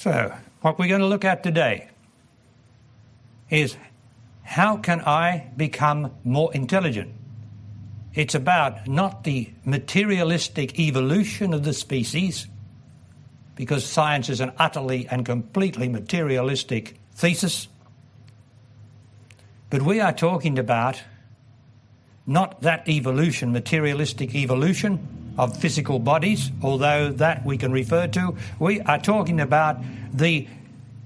So, what we're going to look at today is how can I become more intelligent? It's about not the materialistic evolution of the species, because science is an utterly and completely materialistic thesis, but we are talking about not that evolution, materialistic evolution of physical bodies, although that we can refer to. We are talking about the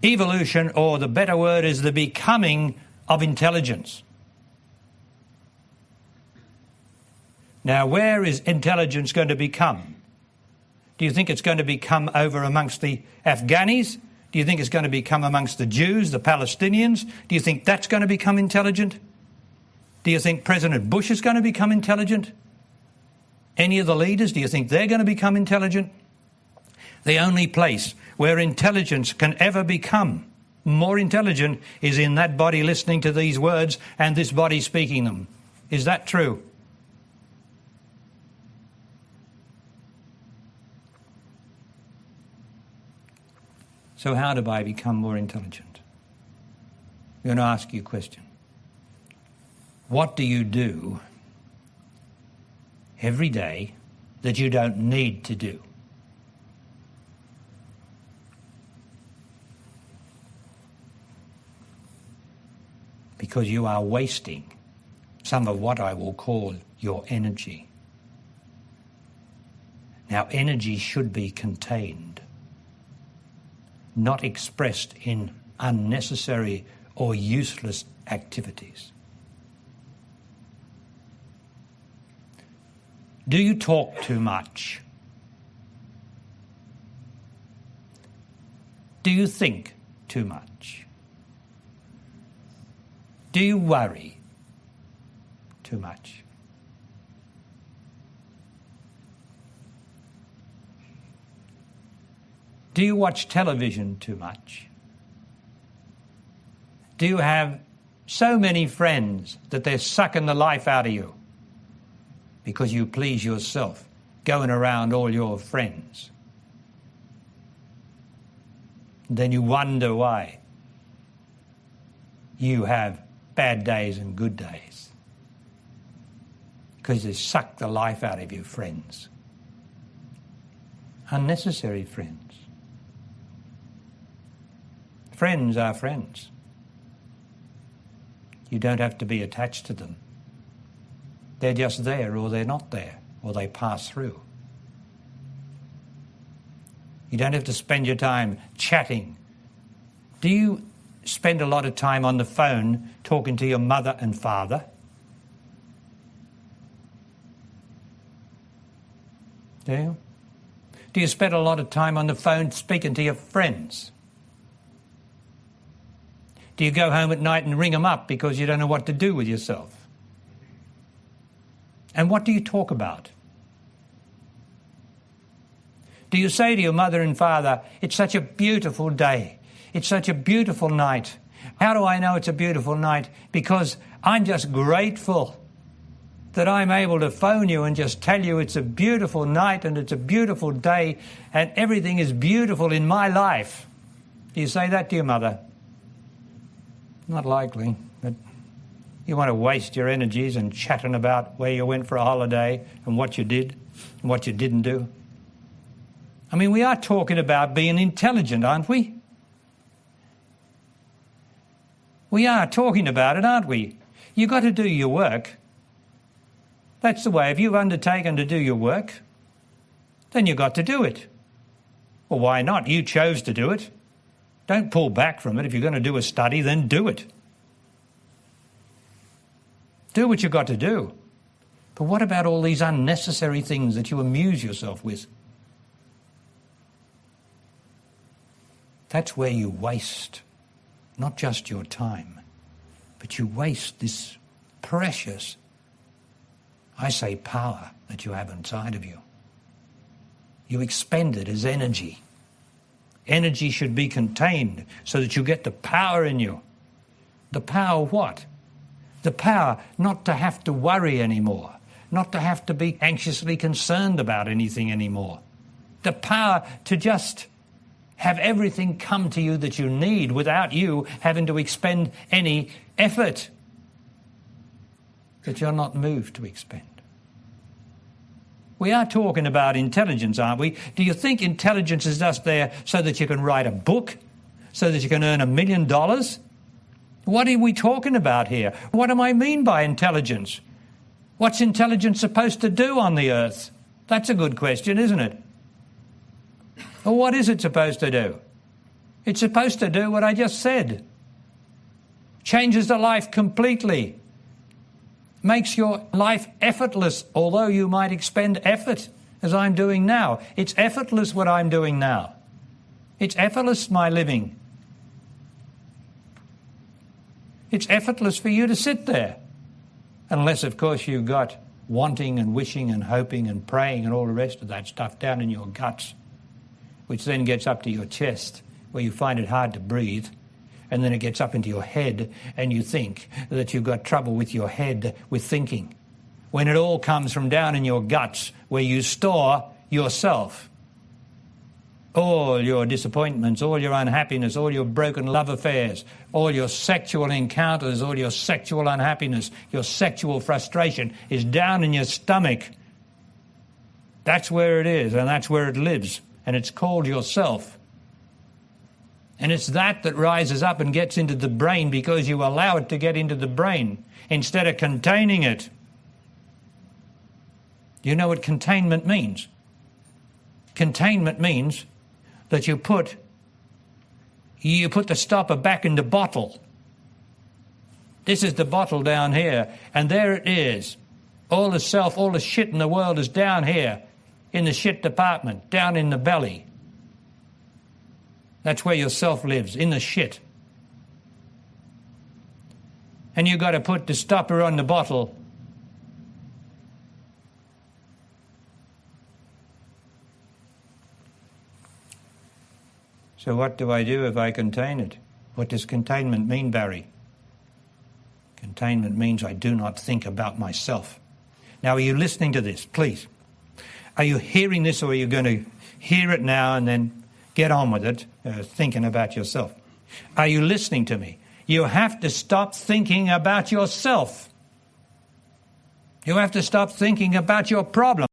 evolution, or the better word is the becoming of intelligence. Now, where is intelligence going to become? Do you think it's going to become over amongst the Afghanis? Do you think it's going to become amongst the Jews, the Palestinians? Do you think that's going to become intelligent? Do you think President Bush is going to become intelligent? Any of the leaders, do you think they're going to become intelligent? The only place where intelligence can ever become more intelligent is in that body listening to these words and this body speaking them. Is that true? So how do I become more intelligent? I'm going to ask you a question. What do you do every day that you don't need to do? Because you are wasting some of what I will call your energy. Now, energy should be contained, not expressed in unnecessary or useless activities. Do you talk too much? Do you think too much? Do you worry too much? Do you watch television too much? Do you have so many friends that they're sucking the life out of you because you please yourself, going around all your friends? Then you wonder why you have bad days and good days, because they suck the life out of your friends. Unnecessary friends. Friends are friends. You don't have to be attached to them. They're just there, or they're not there, or they pass through. You don't have to spend your time chatting. Do you spend a lot of time on the phone talking to your mother and father? Do you? Do you spend a lot of time on the phone speaking to your friends? Do you go home at night and ring them up because you don't know what to do with yourself? And what do you talk about? Do you say to your mother and father, "It's such a beautiful day. It's such a beautiful night. How do I know it's a beautiful night? Because I'm just grateful that I'm able to phone you and just tell you it's a beautiful night and it's a beautiful day and everything is beautiful in my life." Do you say that to your mother? Not likely, but you want to waste your energies and chatting about where you went for a holiday and what you did and what you didn't do. I mean, we are talking about being intelligent, aren't we? We are talking about it, aren't we? You've got to do your work. That's the way. If you've undertaken to do your work, then you've got to do it. Well, why not? You chose to do it. Don't pull back from it. If you're going to do a study, then do it. Do what you've got to do. But what about all these unnecessary things that you amuse yourself with? That's where you waste not just your time, but you waste this precious, I say, power that you have inside of you. You expend it as energy. Energy should be contained so that you get the power in you. The power what? The power not to have to worry anymore, not to have to be anxiously concerned about anything anymore. The power to just have everything come to you that you need without you having to expend any effort that you're not moved to expend. We are talking about intelligence, aren't we? Do you think intelligence is just there so that you can write a book, so that you can earn $1 million? What are we talking about here? What do I mean by intelligence? What's intelligence supposed to do on the earth? That's a good question, isn't it? Well, what is it supposed to do? It's supposed to do what I just said. Changes the life completely. Makes your life effortless, although you might expend effort, as I'm doing now. It's effortless what I'm doing now. It's effortless, my living. It's effortless for you to sit there. Unless, of course, you've got wanting and wishing and hoping and praying and all the rest of that stuff down in your guts, which then gets up to your chest, where you find it hard to breathe, and then it gets up into your head, and you think that you've got trouble with your head, with thinking, when it all comes from down in your guts, where you store yourself. All your disappointments, all your unhappiness, all your broken love affairs, all your sexual encounters, all your sexual unhappiness, your sexual frustration is down in your stomach. That's where it is, and that's where it lives, and it's called yourself. And it's that rises up and gets into the brain because you allow it to get into the brain instead of containing it. You know what containment means? Containment means that you put the stopper back in the bottle. This is the bottle down here, and there it is. All the self, all the shit in the world is down here in the shit department, down in the belly. That's where your self lives, in the shit. And you've got to put the stopper on the bottle. So what do I do if I contain it? What does containment mean, Barry? Containment means I do not think about myself. Now, are you listening to this, please? Are you hearing this, or are you going to hear it now and then get on with it, thinking about yourself? Are you listening to me? You have to stop thinking about yourself. You have to stop thinking about your problem.